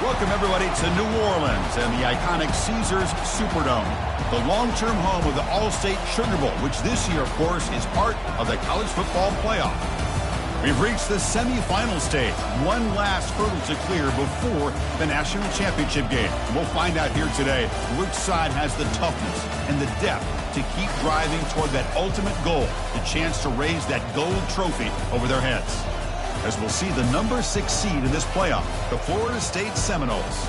Welcome, everybody, to New Orleans and the iconic Caesars Superdome, the long-term home of the All-State Sugar Bowl, which this year, of course, is part of the college football playoff. We've reached the semifinal stage, one last hurdle to clear before the national championship game. We'll find out here today which side has the toughness and the depth to keep driving toward that ultimate goal, the chance to raise that gold trophy over their heads. As we'll see the number 6 seed in this playoff, the Florida State Seminoles,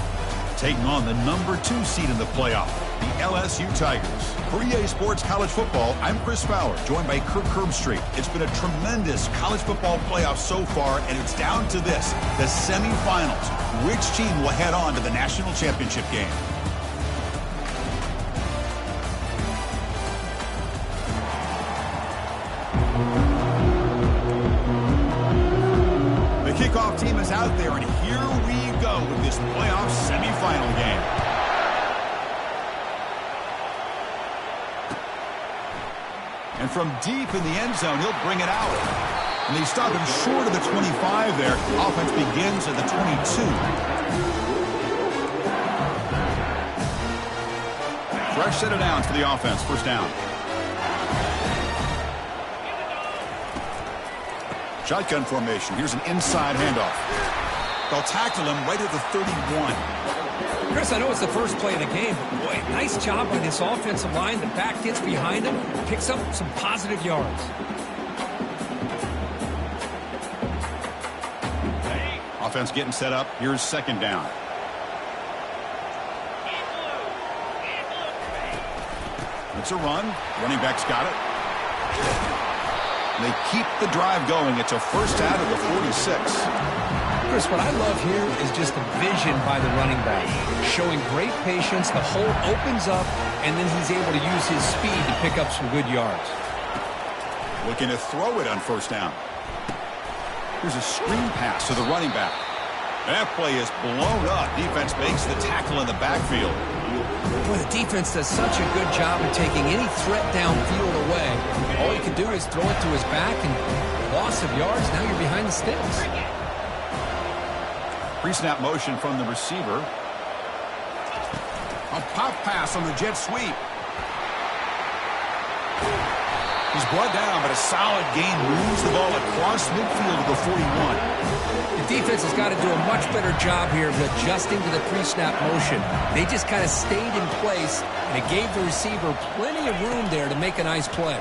taking on the number 2 seed in the playoff, the LSU Tigers. For EA Sports College Football, I'm Chris Fowler, joined by Kirk Herbstreit. It's been a tremendous college football playoff so far, and it's down to this, the semifinals. Which team will head on to the national championship game? Kickoff team is out there, and here we go with this playoff semifinal game. And from deep in the end zone, he'll bring it out. And they stop him short of the 25 there. Offense begins at the 22. Fresh set of downs for the offense. First down. Shotgun formation. Here's an inside handoff. They'll tackle him right at the 31. Chris, I know it's the first play of the game, but boy, nice job by this offensive line. The back gets behind him, picks up some positive yards. Offense getting set up. Here's second down. It's a run. Running back's got it. They keep the drive going. It's a first out of the 46. Chris, what I love here is just the vision by the running back. Showing great patience. The hole opens up, and then he's able to use his speed to pick up some good yards. Looking to throw it on first down. Here's a screen pass to the running back. That play is blown up. Defense makes the tackle in the backfield. Boy, the defense does such a good job of taking any threat downfield away. All you can do is throw it to his back, and loss of yards, now you're behind the sticks. Pre-snap motion from the receiver. A pop pass on the jet sweep. He's brought down, but a solid gain moves the ball across midfield to the 41. The defense has got to do a much better job here of adjusting to the pre-snap motion. They just kind of stayed in place, and it gave the receiver plenty of room there to make a nice play.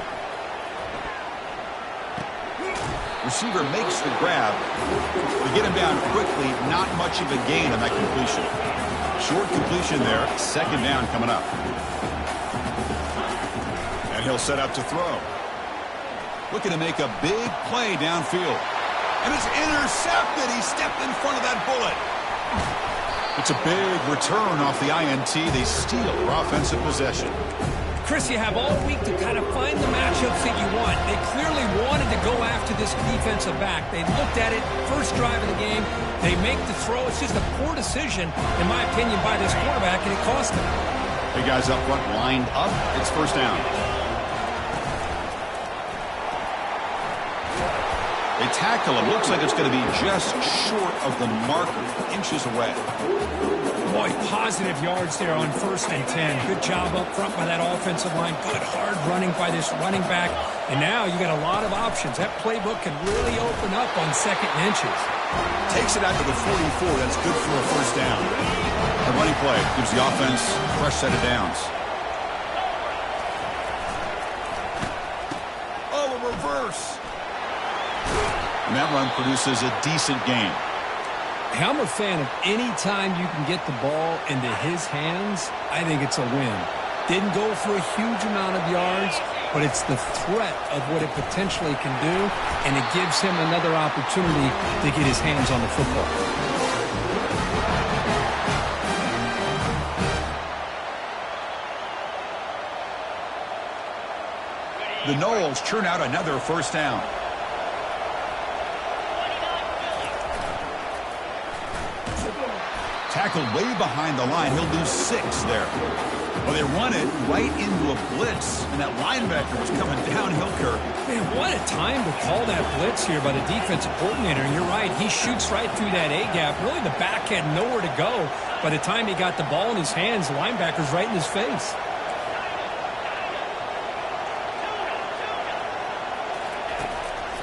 Receiver makes the grab. They get him down quickly. Not much of a gain on that completion. Short completion there. Second down coming up. And he'll set up to throw. Looking to make a big play downfield. And it's intercepted. He stepped in front of that bullet. It's a big return off the INT. They steal their offensive possession. Chris, you have all week to kind of find the matchups that you want. They clearly wanted to go after this defensive back. They looked at it first drive of the game. They make the throw. It's just a poor decision, in my opinion, by this quarterback, and it cost them. Big guys up front lined up. It's first down. They tackle him. Looks like it's going to be just short of the marker, inches away. Boy, positive yards there on 1st and 10. Good job up front by that offensive line. Good hard running by this running back. And now you got a lot of options. That playbook can really open up on 2nd and inches. Takes it out to the 44. That's good for a first down. The running play gives the offense a fresh set of downs. Oh, a reverse. And that run produces a decent gain. I'm a fan of any time you can get the ball into his hands. I think it's a win. Didn't go for a huge amount of yards, but it's the threat of what it potentially can do, and it gives him another opportunity to get his hands on the football. The Noles churn out another first down. Tackled way behind the line. He'll lose 6 there. Well, they run it right into a blitz, and that linebacker was coming downhill, Kirk. Man, what a time to call that blitz here by the defensive coordinator. And you're right, he shoots right through that A-gap. Really, the back had nowhere to go. By the time he got the ball in his hands, the linebacker's right in his face.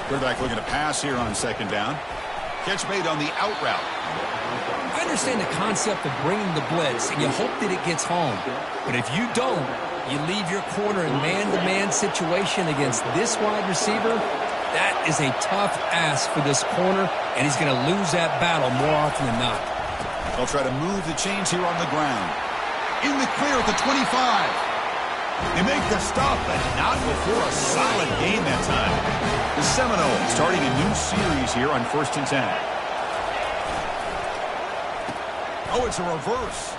Quarterback looking to pass here on 2nd down. Catch made on the out route. I understand the concept of bringing the blitz, and you hope that it gets home. But if you don't, you leave your corner in man-to-man situation against this wide receiver. That is a tough ask for this corner, and he's going to lose that battle more often than not. They'll try to move the chains here on the ground. In the clear at the 25. They make the stop, but not before a solid gain that time. The Seminoles starting a new series here on 1st and 10. Oh, it's a reverse.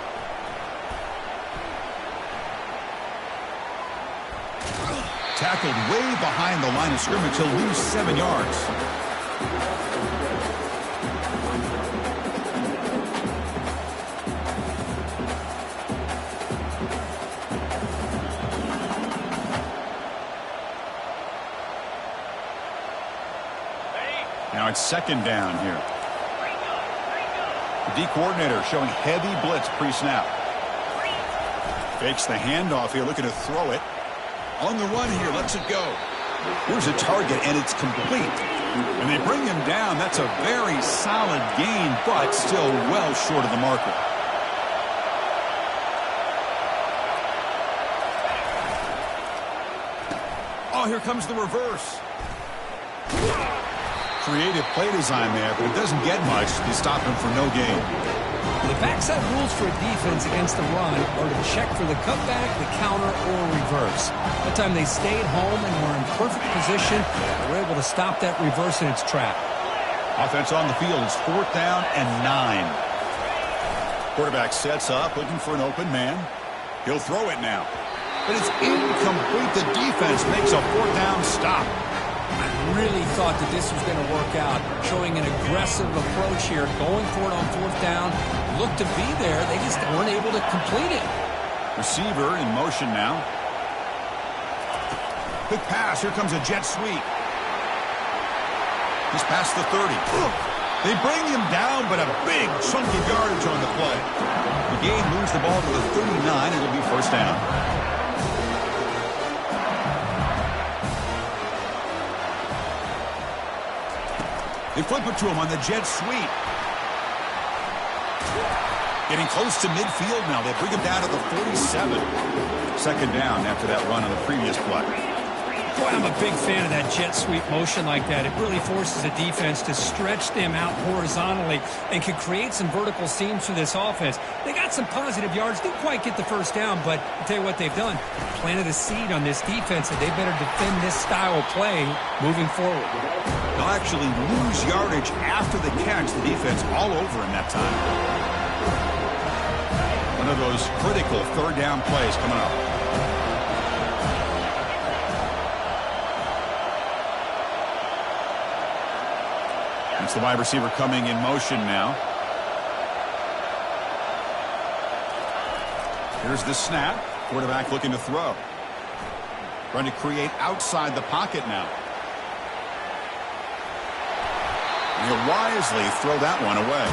Tackled way behind the line of scrimmage. He'll lose 7 yards. Now it's 2nd down here. The D coordinator showing heavy blitz pre-snap. Fakes the handoff here, looking to throw it. On the run here, lets it go. Here's a target, and it's complete. And they bring him down. That's a very solid gain, but still well short of the marker. Oh, here comes the reverse. Creative play design there, but it doesn't get much to stop him for no gain. The backside rules for a defense against the run are to check for the cutback, the counter, or reverse. That time they stayed home and were in perfect position. They were able to stop that reverse in its track. Offense on the field. It's 4th down and 9. Quarterback sets up, looking for an open man. He'll throw it now. But it's incomplete. The defense makes a 4th down stop. I really thought that this was going to work out, showing an aggressive approach here, going for it on 4th down. Looked to be there. They just weren't able to complete it. Receiver in motion now. Quick pass. Here comes a jet sweep. He's past the 30. They bring him down, but a big chunk of yardage on the play. The game moves the ball to the 39. It'll be 1st down. They flip it to him on the jet sweep. Getting close to midfield now. They bring him down to the 47. 2nd down after that run on the previous play. Boy, I'm a big fan of that jet sweep motion like that. It really forces a defense to stretch them out horizontally and can create some vertical seams for this offense. They got some positive yards. Didn't quite get the 1st down, but I'll tell you what they've done. Planted a seed on this defense, and they better defend this style of play moving forward. They'll actually lose yardage after the catch. The defense all over him that time. One of those critical 3rd down plays coming up. It's the wide receiver coming in motion now. Here's the snap. Quarterback looking to throw. Trying to create outside the pocket now. And he'll wisely throw that one away.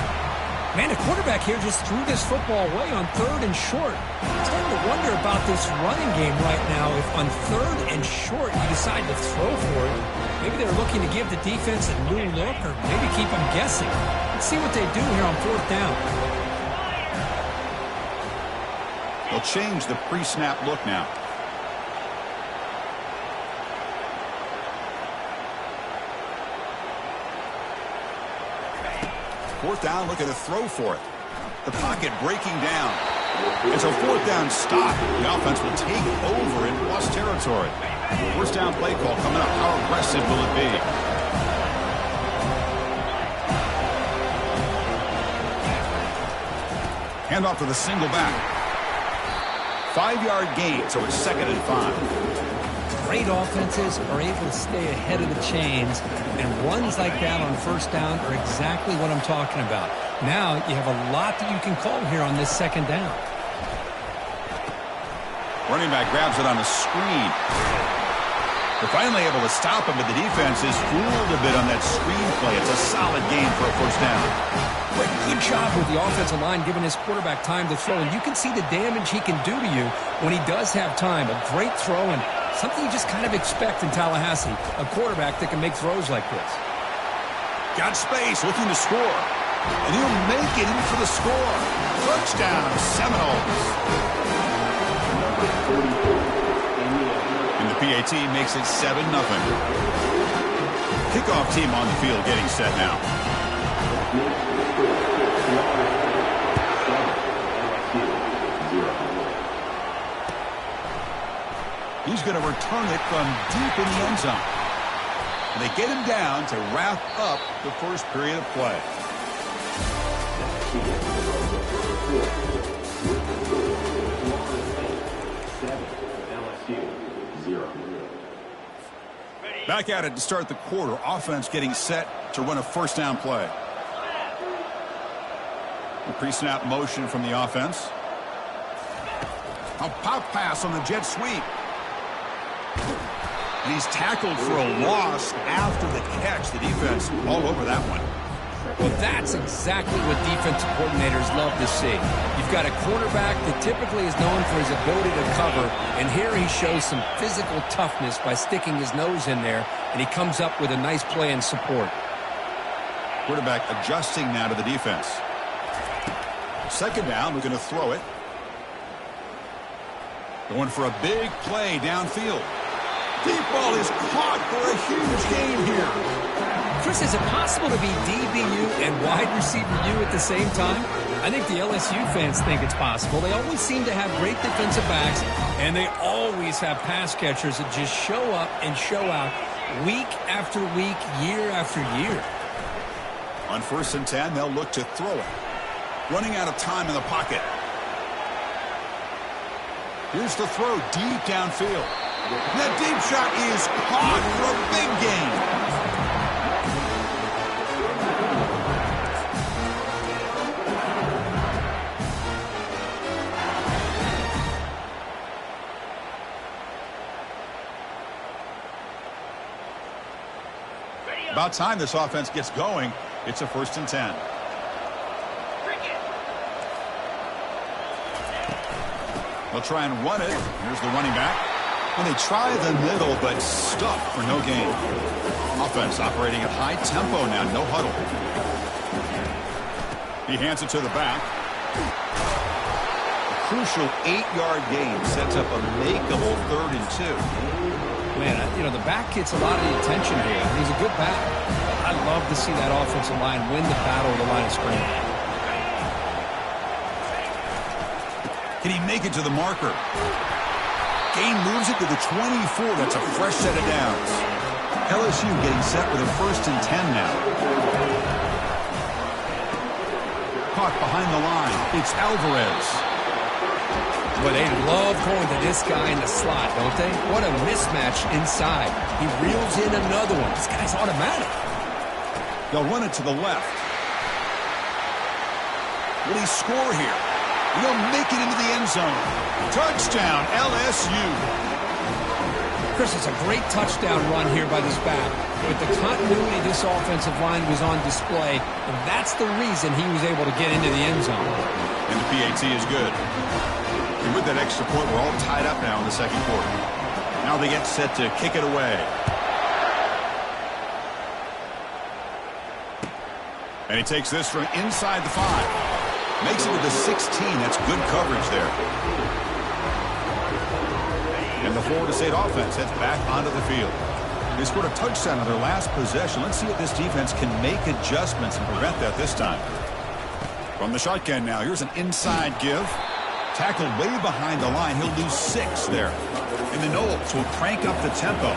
Man, the quarterback here just threw this football away on 3rd and short. It's starting to wonder about this running game right now. If on 3rd and short you decide to throw for it, maybe they're looking to give the defense a new look or maybe keep them guessing. Let's see what they do here on 4th down. They'll change the pre-snap look now. Fourth down, looking to throw for it. The pocket breaking down. It's a 4th down stop. The offense will take over in plus territory. 1st down play call coming up. How aggressive will it be? Handoff to the single back. 5-yard gain, so it's 2nd and 5. Great offenses are able to stay ahead of the chains, and runs like that on first down are exactly what I'm talking about. Now you have a lot that you can call here on this second down. Running back grabs it on a screen. They're finally able to stop him, but the defense is fooled a bit on that screen play. It's a solid game for a first down. Good job with the offensive line giving his quarterback time to throw, and you can see the damage he can do to you when he does have time. A great throw, and something you just kind of expect in Tallahassee, a quarterback that can make throws like this. Got space, looking to score. And he'll make it in for the score. Touchdown, Seminoles. And the PAT makes it 7-0. Kickoff team on the field getting set now. He's going to return it from deep in the end zone. And they get him down to wrap up the first period of play. Back at it to start the quarter. Offense getting set to run a first down play. The pre-snap motion from the offense. A pop pass on the jet sweep. And he's tackled for a loss after the catch. The defense all over that one. Well, that's exactly what defensive coordinators love to see. You've got a quarterback that typically is known for his ability to cover, and here he shows some physical toughness by sticking his nose in there, and he comes up with a nice play and support. Quarterback adjusting now to the defense. Second down, we're going to throw it. Going for a big play downfield. Deep ball is caught for a huge gain here. Chris, is it possible to be DBU and wide receiver U at the same time? I think the LSU fans think it's possible. They always seem to have great defensive backs, and they always have pass catchers that just show up and show out week after week, year after year. On 1st and 10, they'll look to throw it. Running out of time in the pocket. Here's the throw deep downfield. That deep shot is caught for a big gain. About time this offense gets going. It's a 1st and 10. They'll try and run it. Here's the running back. And they try the middle, but stuck for no gain. Offense operating at high tempo now, no huddle. He hands it to the back. A crucial 8-yard gain sets up a makeable 3rd and 2. Man, you know, the back gets a lot of the attention here. He's a good back. I love to see that offensive line win the battle of the line of scrimmage. Can he make it to the marker? Gain moves it to the 24. That's a fresh set of downs. LSU getting set with a 1st and 10 now. Caught behind the line. It's Alvarez. But they love going to this guy in the slot, don't they? What a mismatch inside. He reels in another one. This guy's automatic. They'll run it to the left. Will he score here? He'll make it into the end zone. Touchdown, LSU. Chris, it's a great touchdown run here by this back. But the continuity of this offensive line was on display, and that's the reason he was able to get into the end zone. And the PAT is good. And with that extra point, we're all tied up now in the second quarter. Now they get set to kick it away. And he takes this from inside the 5. Makes it to the 16. That's good coverage there. And the Florida State offense heads back onto the field. They scored a touchdown on their last possession. Let's see if this defense can make adjustments and prevent that this time. From the shotgun now, here's an inside give. Tackled way behind the line. He'll lose 6 there. And the Noles will crank up the tempo.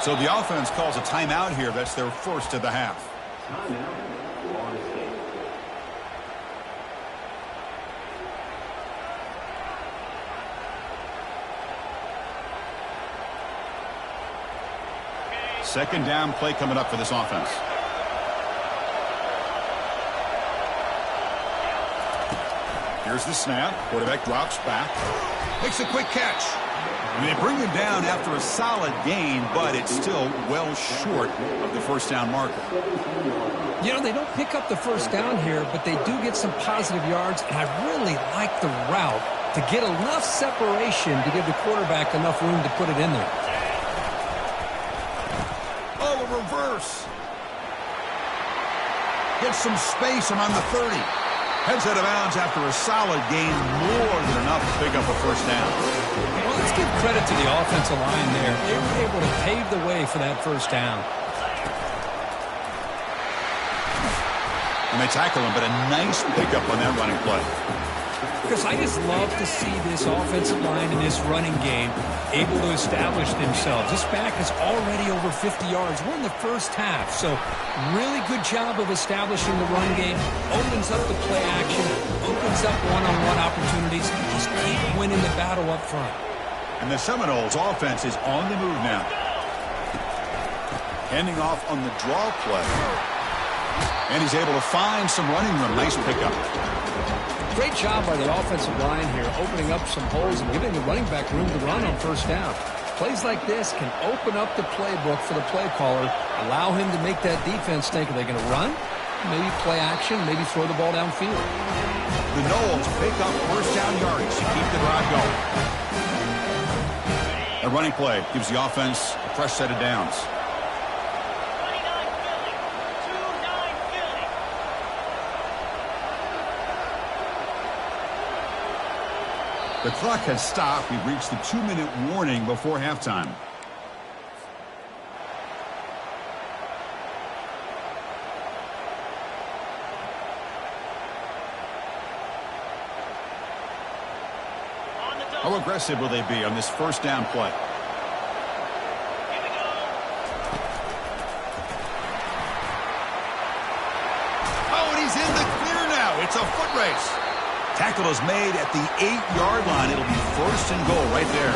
So the offense calls a timeout here. That's their first of the half. Second down play coming up for this offense. Here's the snap. Quarterback drops back. Makes a quick catch. And they bring him down after a solid gain, but it's still well short of the first down marker. You know, they don't pick up the first down here, but they do get some positive yards, and I really like the route to get enough separation to give the quarterback enough room to put it in there. Oh, a reverse. Gets some space around the 30. Heads out of bounds after a solid gain, more than enough to pick up a first down. Well, let's give credit to the offensive line there. They were able to pave the way for that first down. And they tackle him, but a nice pickup on that running play. Because I just love to see this offensive line in this running game able to establish themselves. This back is already over 50 yards. We're in the first half, so really good job of establishing the run game. Opens up the play action, opens up one-on-one opportunities. Just keep winning the battle up front. And the Seminoles offense is on the move now. Handing off on the draw play. And he's able to find some running room. Nice pickup. Great job by the offensive line here, opening up some holes and giving the running back room to run on first down. Plays like this can open up the playbook for the play caller, allow him to make that defense think, are they going to run? Maybe play action, maybe throw the ball downfield. The Noles pick up first down yardage to keep the drive going. A running play gives the offense a fresh set of downs. The clock has stopped. We've reached the 2-minute warning before halftime. How aggressive will they be on this first down play? Here we go. Oh, and he's in the clear now. It's a foot race. Tackle is made at the 8-yard line. It'll be first and goal right there.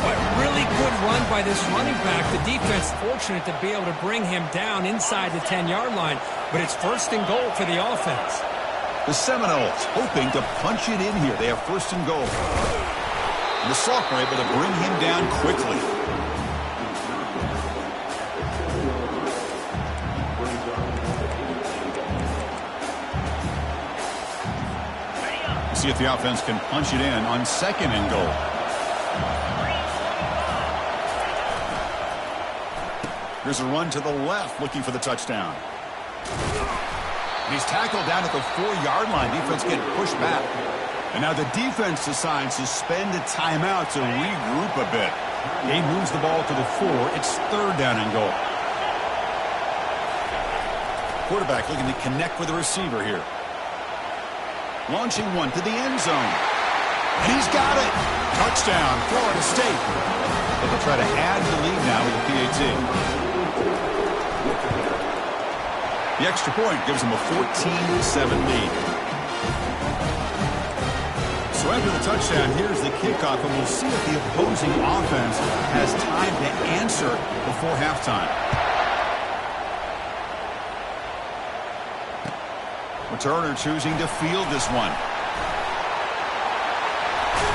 But really good run by this running back. The defense fortunate to be able to bring him down inside the 10-yard line. But it's first and goal for the offense. The Seminoles hoping to punch it in here. They have first and goal. And the sophomore able to bring him down quickly. See if the offense can punch it in on second and goal. Here's a run to the left looking for the touchdown. And he's tackled down at the 4-yard line. Defense getting pushed back. And now the defense decides to spend a timeout to regroup a bit. He moves the ball to the 4. It's third down and goal. Quarterback looking to connect with the receiver here. Launching one to the end zone. And he's got it. Touchdown, Florida State. They'll try to add the lead now with the PAT. The extra point gives them a 14-7 lead. So after the touchdown, here's the kickoff, and we'll see if the opposing offense has time to answer before halftime. Returner choosing to field this one.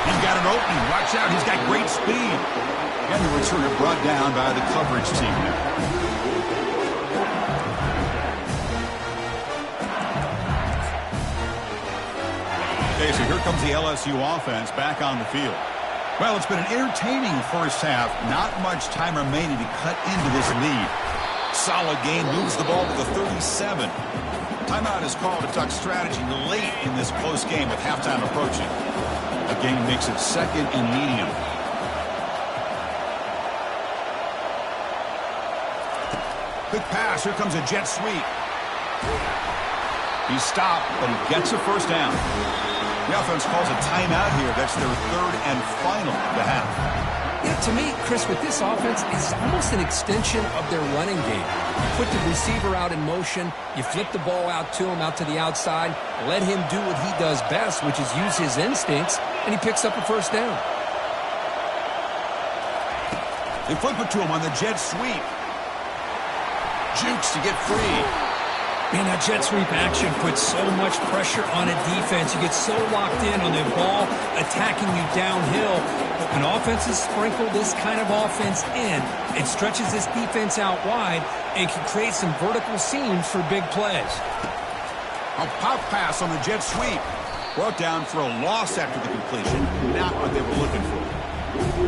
He's got an opening. Watch out. He's got great speed. And the returner brought down by the coverage team there. Okay, so here comes the LSU offense back on the field. Well, it's been an entertaining first half. Not much time remaining to cut into this lead. Solid game, moves the ball to the 37. Timeout is called to duck strategy late in this close game with halftime approaching. A game makes it second and medium. Quick pass. Here comes a jet sweep. He's stopped, but he gets a first down. The offense calls a timeout here. That's their third and final of the half. To me, Chris, with this offense, it's almost an extension of their running game. You put the receiver out in motion, you flip the ball out to him, out to the outside, let him do what he does best, which is use his instincts, and he picks up a first down. They flip it to him on the jet sweep. Jukes to get free. Man, that jet sweep action puts so much pressure on a defense. You get so locked in on the ball attacking you downhill. But when offenses sprinkle this kind of offense in, it stretches this defense out wide and can create some vertical seams for big plays. A pop pass on the jet sweep. Brought down for a loss after the completion. Not what they were looking for.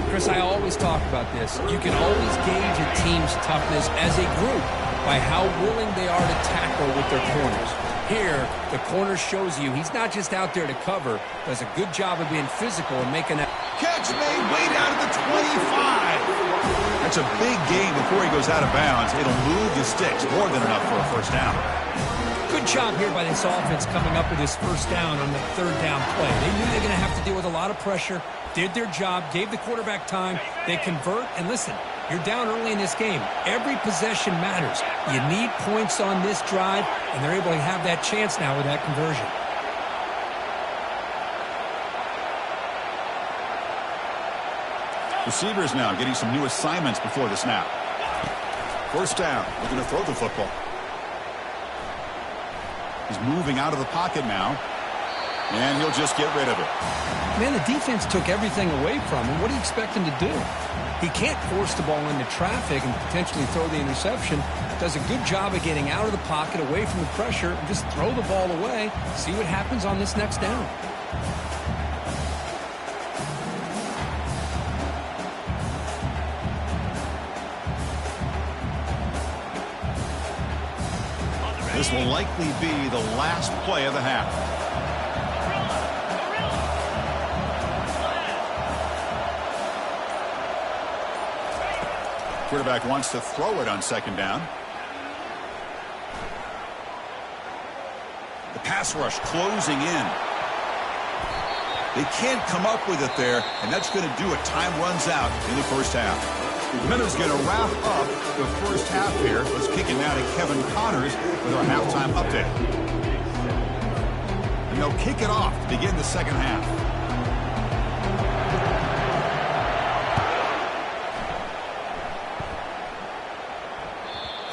Chris, I always talk about this. You can always gauge a team's toughness as a group by how willing they are to tackle with their corners. Here, the corner shows you he's not just out there to cover, does a good job of being physical and making that catch made way down at the 25. That's a big gain before he goes out of bounds. It'll move the sticks more than enough for a first down. Good job here by this offense coming up with this first down on the third down play. They knew they were going to have to deal with a lot of pressure, did their job, gave the quarterback time. They convert, and listen, you're down early in this game. Every possession matters. You need points on this drive, and they're able to have that chance now with that conversion. Receivers now getting some new assignments before the snap. First down, looking to throw the football. He's moving out of the pocket now, and he'll just get rid of it. Man, the defense took everything away from him. What do you expect him to do? He can't force the ball into traffic and potentially throw the interception. Does a good job of getting out of the pocket, away from the pressure, and just throw the ball away. See what happens on this next down. This will likely be the last play of the half. Quarterback wants to throw it on second down. The pass rush closing in. They can't come up with it there, and that's going to do it. Time runs out in the first half. The Minnows going to wrap up the first half here. Let's kick it now to Kevin Connors with our halftime update. And they'll kick it off to begin the second half.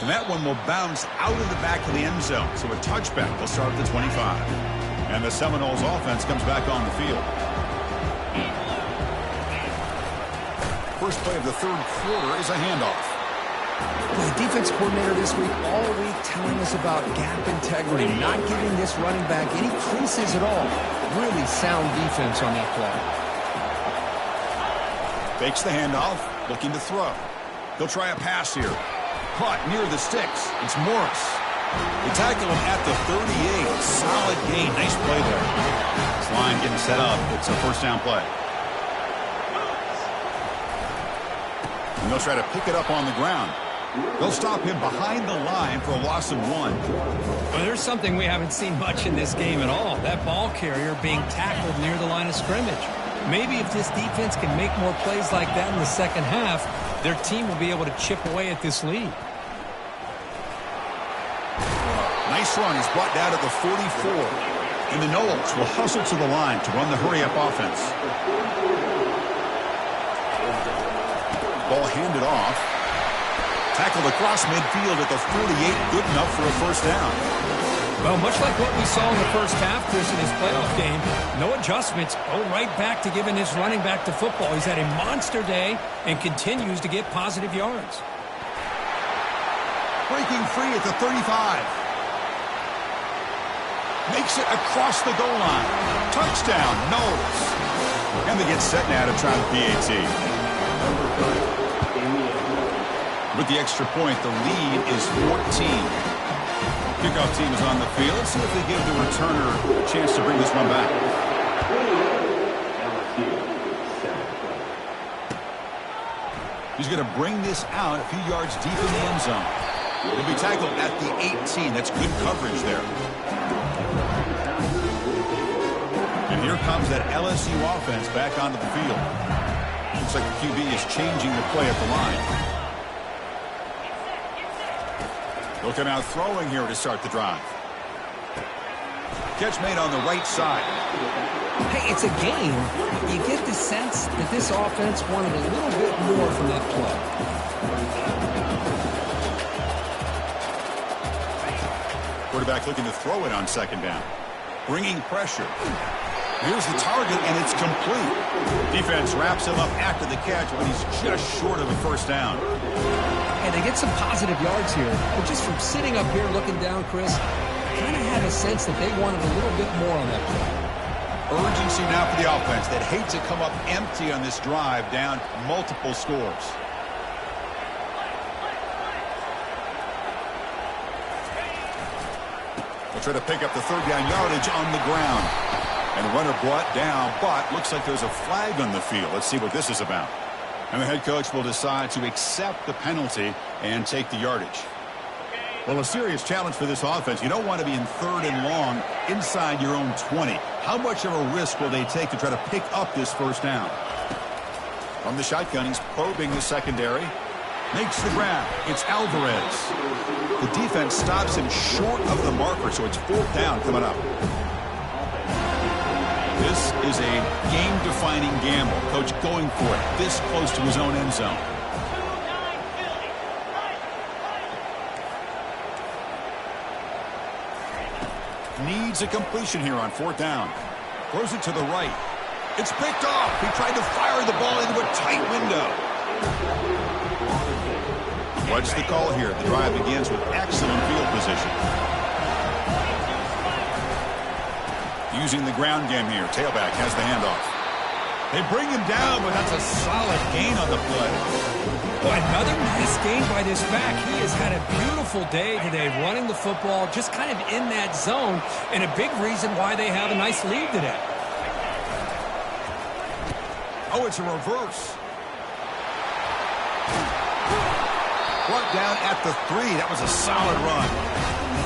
And that one will bounce out of the back of the end zone. So a touchback will start at the 25. And the Seminoles offense comes back on the field. First play of the third quarter is a handoff. The defense coordinator this week, all week, telling us about gap integrity, not giving this running back any creases at all. Really sound defense on that play. Fakes the handoff, looking to throw. He'll try a pass here. Caught near the sticks. It's Morris. They tackle him at the 38. Solid gain. Nice play there. This line getting set up. It's a first down play. And they'll try to pick it up on the ground. They'll stop him behind the line for a loss of 1. Well, there's something we haven't seen much in this game at all. That ball carrier being tackled near the line of scrimmage. Maybe if this defense can make more plays like that in the second half, their team will be able to chip away at this lead. Nice run. He's brought down at the 44. And the Noles will hustle to the line to run the hurry-up offense. Ball handed off. Tackled across midfield at the 48. Good enough for a first down. Well, much like what we saw in the first half, Chris, in his playoff game, no adjustments. Go right back to giving his running back the football. He's had a monster day and continues to get positive yards. Breaking free at the 35. Makes it across the goal line. Touchdown, Noles. And they get set now to try the PAT. With the extra point, the lead is 14. Kickoff team is on the field. Let's see if they give the returner a chance to bring this one back. He's going to bring this out a few yards deep in the end zone. He'll be tackled at the 18. That's good coverage there. And here comes that LSU offense back onto the field. Looks like the QB is changing the play at the line. Looking out throwing here to start the drive. Catch made on the right side. Hey, it's a game. You get the sense that this offense wanted a little bit more from that play. Quarterback looking to throw it on second down. Bringing pressure. Here's the target, and it's complete. Defense wraps him up after the catch, but he's just short of the first down. And they get some positive yards here, but just from sitting up here looking down, Chris, I kind of had a sense that they wanted a little bit more on that play. Urgency now for the offense that hates to come up empty on this drive, down multiple scores. They'll try to pick up the third down yardage on the ground. And runner brought down, but looks like there's a flag on the field. Let's see what this is about. And the head coach will decide to accept the penalty and take the yardage. Well, a serious challenge for this offense. You don't want to be in third and long inside your own 20. How much of a risk will they take to try to pick up this first down? From the shotgun, he's probing the secondary. Makes the grab. It's Alvarez. The defense stops him short of the marker, so it's fourth down coming up. This is a game-defining gamble. Coach going for it this close to his own end zone. Needs a completion here on fourth down. Throws it to the right. It's picked off. He tried to fire the ball into a tight window. What's the call here? The drive begins with excellent field position. Using the ground game here. Tailback has the handoff. They bring him down, but that's a solid gain on the play. Boy, another nice gain by this back. He has had a beautiful day today running the football, just kind of in that zone, and a big reason why they have a nice lead today. Oh, it's a reverse. Brought down at the 3. That was a solid run.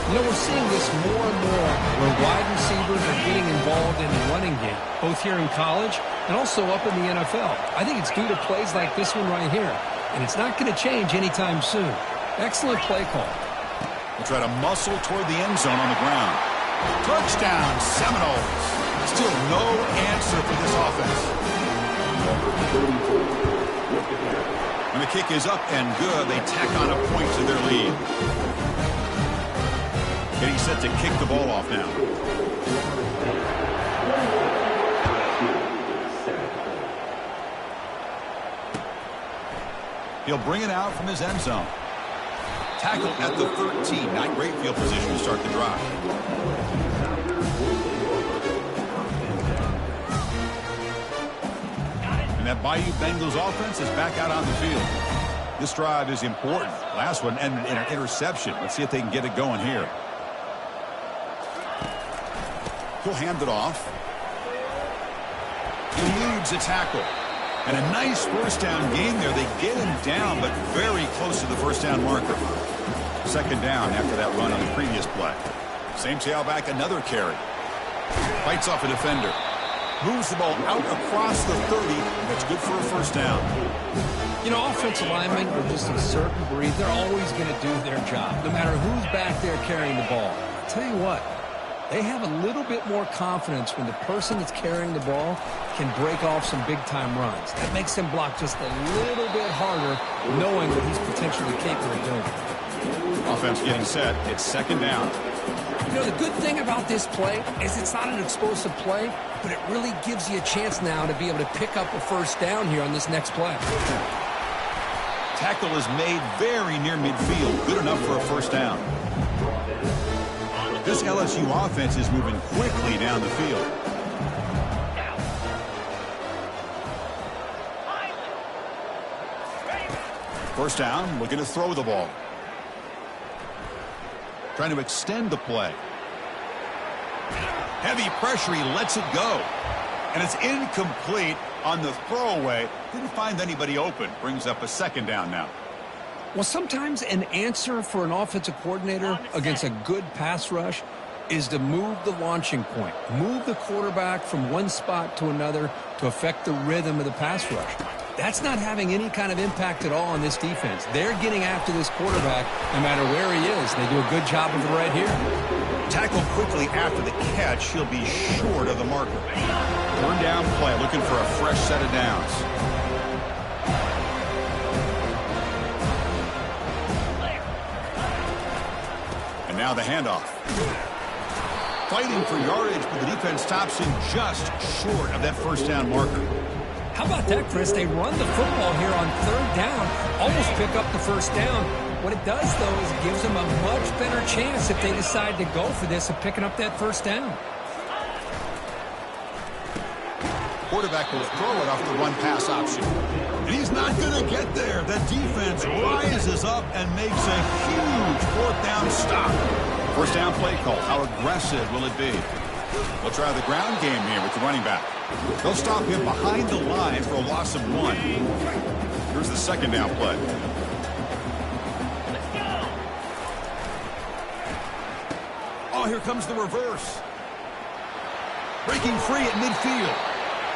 You know, we're seeing this more and more where wide receivers are getting involved in the running game, both here in college and also up in the NFL. I think it's due to plays like this one right here, and it's not going to change anytime soon. Excellent play call. We'll try to muscle toward the end zone on the ground. Touchdown, Seminoles. Still no answer for this offense. When the kick is up and good, they tack on a point to their lead. Getting set to kick the ball off now. He'll bring it out from his end zone. Tackle at the 13. Not great field position to start the drive. And that Bayou Bengals offense is back out on the field. This drive is important. Last one ended in an interception. Let's see if they can get it going here. He'll hand it off. He eludes a tackle. And a nice first down gain there. They get him down, but very close to the first down marker. Second down after that run on the previous play. Same tailback, another carry. Fights off a defender. Moves the ball out across the 30. That's good for a first down. You know, offensive linemen are just a certain breed. They're always going to do their job, no matter who's back there carrying the ball. I'll tell you what. They have a little bit more confidence when the person that's carrying the ball can break off some big-time runs. That makes him block just a little bit harder, knowing what he's potentially capable of doing. Offense getting set. It's second down. You know, the good thing about this play is it's not an explosive play, but it really gives you a chance now to be able to pick up a first down here on this next play. Tackle is made very near midfield. Good enough for a first down. This LSU offense is moving quickly down the field. First down, looking to throw the ball. Trying to extend the play. Heavy pressure, he lets it go. And it's incomplete on the throwaway. Didn't find anybody open. Brings up a second down now. Well, sometimes an answer for an offensive coordinator against a good pass rush is to move the launching point. Move the quarterback from one spot to another to affect the rhythm of the pass rush. That's not having any kind of impact at all on this defense. They're getting after this quarterback no matter where he is. They do a good job of it right here. Tackled quickly after the catch. He'll be short of the marker. Third down play, looking for a fresh set of downs. And now the handoff. Fighting for yardage, but the defense stops him just short of that first down marker. How about that, Chris? They run the football here on third down, almost pick up the first down. What it does, though, is it gives them a much better chance if they decide to go for this of picking up that first down. Quarterback will throw it off the run-pass option. And he's not going to get there. The defense rises up and makes a huge fourth down stop. First down play call. How aggressive will it be? They'll try the ground game here with the running back. They'll stop him behind the line for a loss of 1. Here's the second down play. Oh, here comes the reverse. Breaking free at midfield.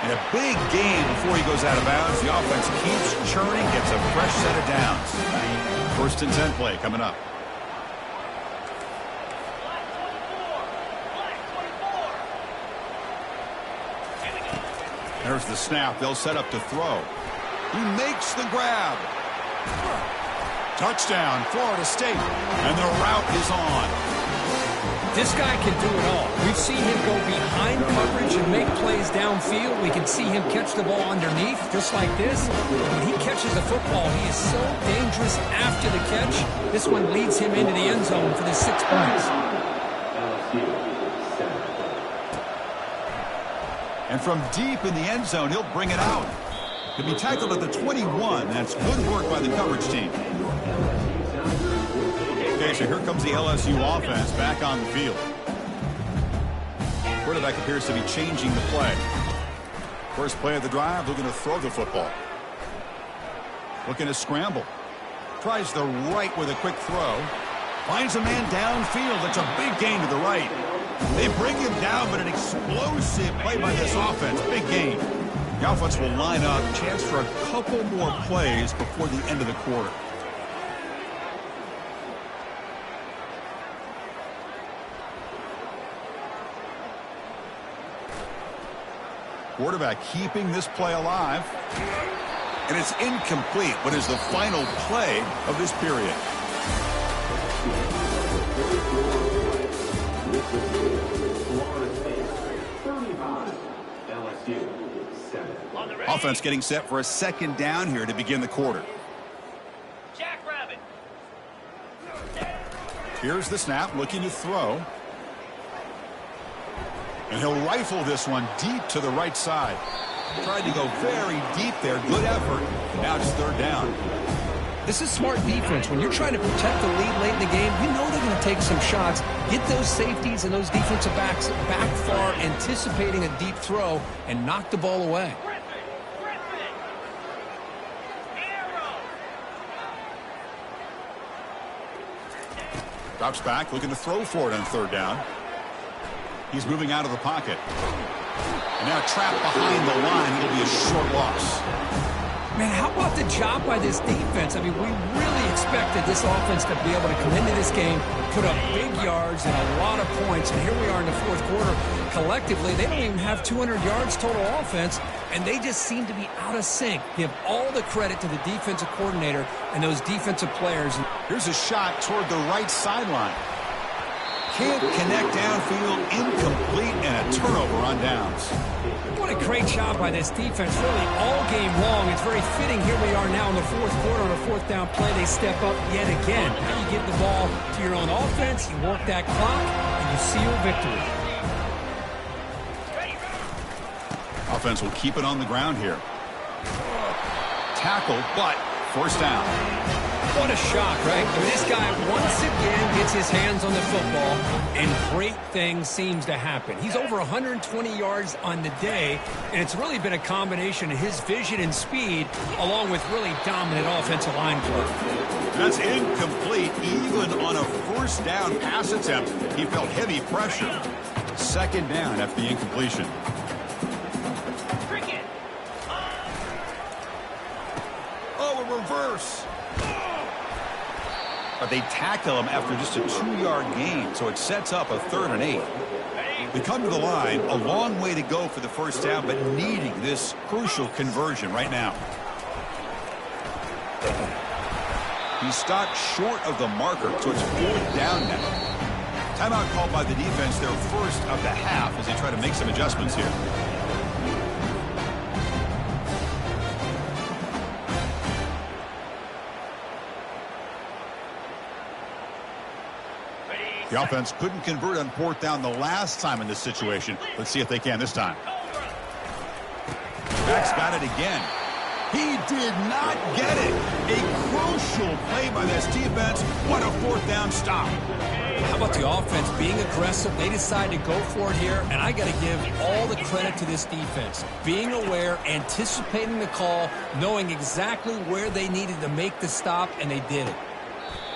And a big gain before he goes out of bounds. The offense keeps churning, gets a fresh set of downs. First and 10 play coming up. There's the snap. They'll set up to throw. He makes the grab. Touchdown, Florida State. And the route is on. This guy can do it all. We've seen him go behind coverage and make plays downfield. We can see him catch the ball underneath, just like this. When he catches the football, he is so dangerous after the catch. This one leads him into the end zone for the 6 points. And from deep in the end zone, he'll bring it out. He'll be tackled at the 21. That's good work by the coverage team. Okay, so here comes the LSU offense back on the field. Quarterback appears to be changing the play. First play of the drive, looking to throw the football. Looking to scramble. Tries the right with a quick throw. Finds a man downfield. That's a big gain to the right. They bring him down, but an explosive play by this offense. Big gain. The offense will line up. Chance for a couple more plays before the end of the quarter. Quarterback keeping this play alive. And it's incomplete. What is the final play of this period? Offense getting set for a second down here to begin the quarter. Jackrabbit. Here's the snap, looking to throw. And he'll rifle this one deep to the right side. Tried to go very deep there. Good effort. Now it's third down. This is smart defense. When you're trying to protect the lead late in the game, you know they're going to take some shots. Get those safeties and those defensive backs back far, anticipating a deep throw, and knock the ball away. Drops back, looking to throw for it on third down. He's moving out of the pocket. And now trapped behind the line. It'll be a short loss. Man, how about the job by this defense? I mean, we really expected this offense to be able to come into this game, put up big yards and a lot of points, and here we are in the fourth quarter. Collectively, they don't even have 200 yards total offense, and they just seem to be out of sync. Give all the credit to the defensive coordinator and those defensive players. Here's a shot toward the right sideline. Can't connect downfield, incomplete, and a turnover on downs. What a great job by this defense, really all game long. It's very fitting. Here we are now in the fourth quarter on a fourth down play. They step up yet again. Now you get the ball to your own offense, you work that clock, and you seal victory. Offense will keep it on the ground here. Tackle, but first down. What a shock, right? I mean, this guy once again gets his hands on the football, and great things seems to happen. He's over 120 yards on the day, and it's really been a combination of his vision and speed, along with really dominant offensive line play. That's incomplete. Even on a first down pass attempt, he felt heavy pressure. Second down after the incompletion. but they tackle him after just a 2-yard gain, so it sets up a 3rd and 8. They come to the line, a long way to go for the first down, but needing this crucial conversion right now. He's stopped short of the marker, so it's 4th down now. Timeout called by the defense, their first of the half, as they try to make some adjustments here. The offense couldn't convert on 4th down the last time in this situation. Let's see if they can this time. Back's got it again. He did not get it. A crucial play by this defense. What a 4th down stop. How about the offense being aggressive? They decided to go for it here, and I got to give all the credit to this defense. Being aware, anticipating the call, knowing exactly where they needed to make the stop, and they did it.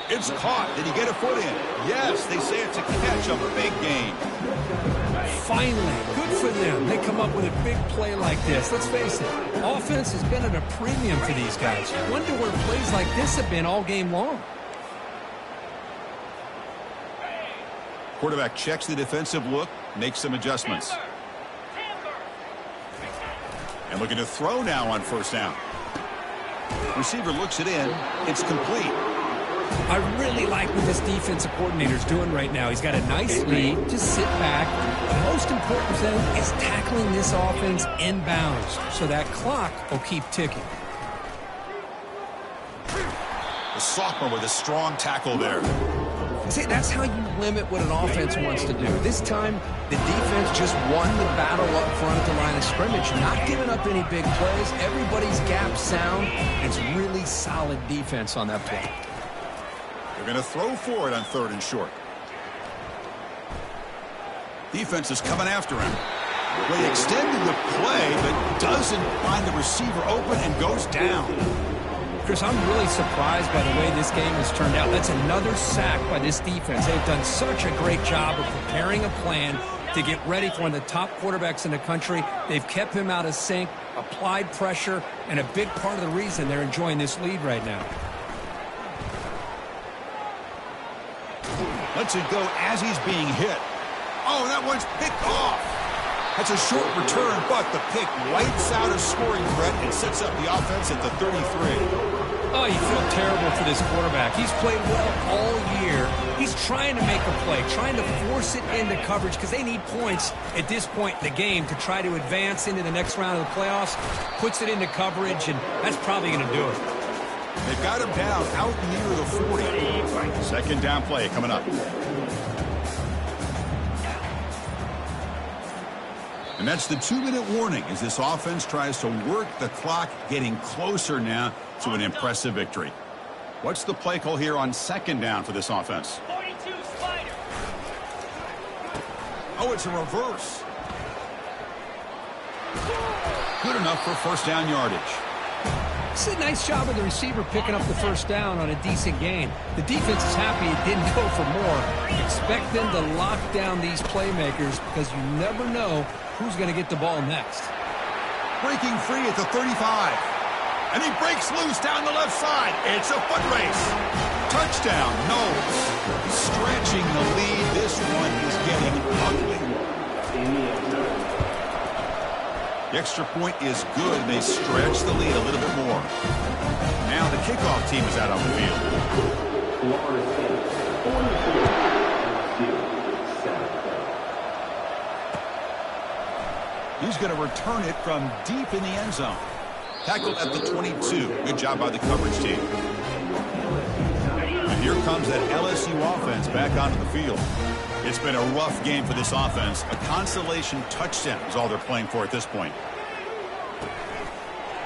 It's caught. Did he get a foot in? Yes, they say it's a catch, a big gain. Finally, good for them. They come up with a big play like this. Let's face it, offense has been at a premium for these guys. Wonder where plays like this have been all game long. Quarterback checks the defensive look, makes some adjustments. And looking to throw now on 1st down. Receiver looks it in. It's complete. I really like what this defensive coordinator's doing right now. He's got a nice lead. Just sit back. The most important thing is tackling this offense inbounds so that clock will keep ticking. The sophomore with a strong tackle there. See, that's how you limit what an offense wants to do. This time, the defense just won the battle up front at the line of scrimmage, not giving up any big plays. Everybody's gap sound. It's really solid defense on that play. They're going to throw for it on 3rd and short. Defense is coming after him. Well, he extended the play, but doesn't find the receiver open and goes down. Chris, I'm really surprised by the way this game has turned out. That's another sack by this defense. They've done such a great job of preparing a plan to get ready for one of the top quarterbacks in the country. They've kept him out of sync, applied pressure, and a big part of the reason they're enjoying this lead right now. Lets it go as he's being hit. Oh, that one's picked off. That's a short return, but the pick wipes out a scoring threat and sets up the offense at the 33. Oh, you feel terrible for this quarterback. He's played well all year. He's trying to make a play, trying to force it into coverage because they need points at this point in the game to try to advance into the next round of the playoffs. Puts it into coverage, and that's probably going to do it. They've got him down out near the 40. 2nd down play coming up. And that's the 2-minute warning as this offense tries to work the clock, getting closer now to an impressive victory. What's the play call here on 2nd down for this offense? 42 Spider. Oh, it's a reverse. Good enough for 1st down yardage. It's a nice job of the receiver picking up the 1st down on a decent gain. The defense is happy it didn't go for more. Expect them to lock down these playmakers because you never know who's going to get the ball next. Breaking free at the 35. And he breaks loose down the left side. It's a foot race. Touchdown, Knowles. Stretching the lead. This one is getting ugly. The extra point is good. They stretch the lead a little bit more. Now the kickoff team is out on the field. He's going to return it from deep in the end zone. Tackled at the 22. Good job by the coverage team. And here comes that LSU offense back onto the field. It's been a rough game for this offense. A consolation touchdown is all they're playing for at this point.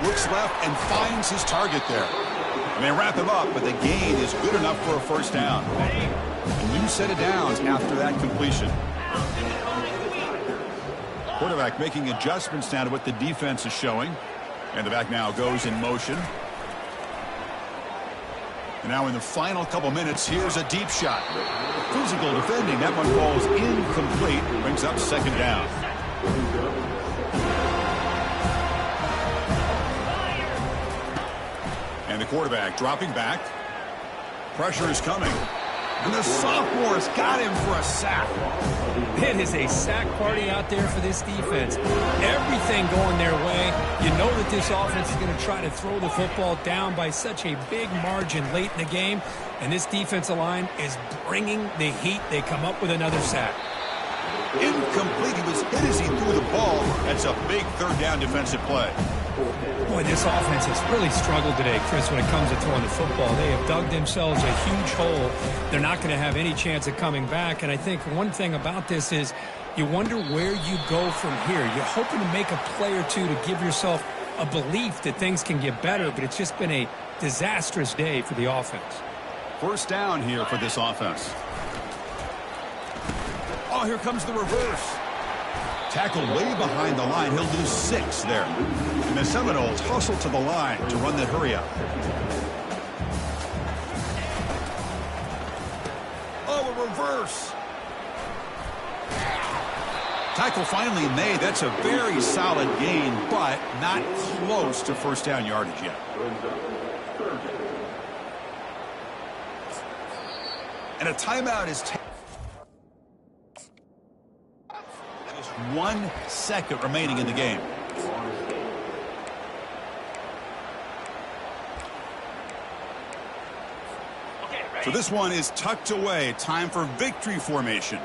Looks left and finds his target there. And they wrap him up, but the gain is good enough for a 1st down. A new set of downs after that completion. Quarterback making adjustments now to what the defense is showing. And the back now goes in motion. And now in the final couple minutes, here's a deep shot. Physical defending. That one falls incomplete. Brings up 2nd down. And the quarterback dropping back. Pressure is coming. And the sophomore's got him for a sack. It is a sack party out there for this defense. Everything going their way. You know that this offense is going to try to throw the football down by such a big margin late in the game. And this defensive line is bringing the heat. They come up with another sack. Incomplete. He was hit as he threw the ball. That's a big third down defensive play. Boy, this offense has really struggled today, Chris, when it comes to throwing the football. They have dug themselves a huge hole. They're not going to have any chance of coming back. And I think one thing about this is you wonder where you go from here. You're hoping to make a play or two to give yourself a belief that things can get better, but it's just been a disastrous day for the offense. First down here for this offense. Oh, here comes the reverse. Tackled way behind the line. He'll lose 6 there. And the Seminoles hustle to the line to run that hurry up. Oh, a reverse. Tackle finally made. That's a very solid gain, but not close to first down yardage yet. And a timeout is taken. 1 second remaining in the game. So this one is tucked away. Time for victory formation.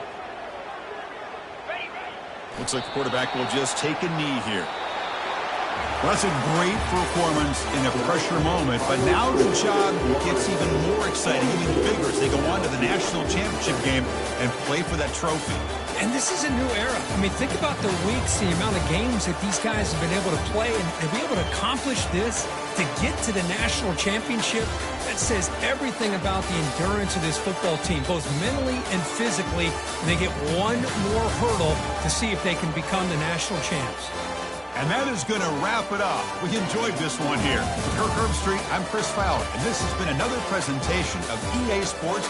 Looks like the quarterback will just take a knee here. Well, that's a great performance in a pressure moment, but now the job gets even more exciting, even bigger as they go on to the national championship game and play for that trophy. And this is a new era. I mean, think about the weeks, the amount of games that these guys have been able to play, and to be able to accomplish this, to get to the national championship, that says everything about the endurance of this football team, both mentally and physically. And they get one more hurdle to see if they can become the national champs. And that is going to wrap it up. We enjoyed this one here. From Kirk Street, I'm Chris Fowler, and this has been another presentation of EA Sports.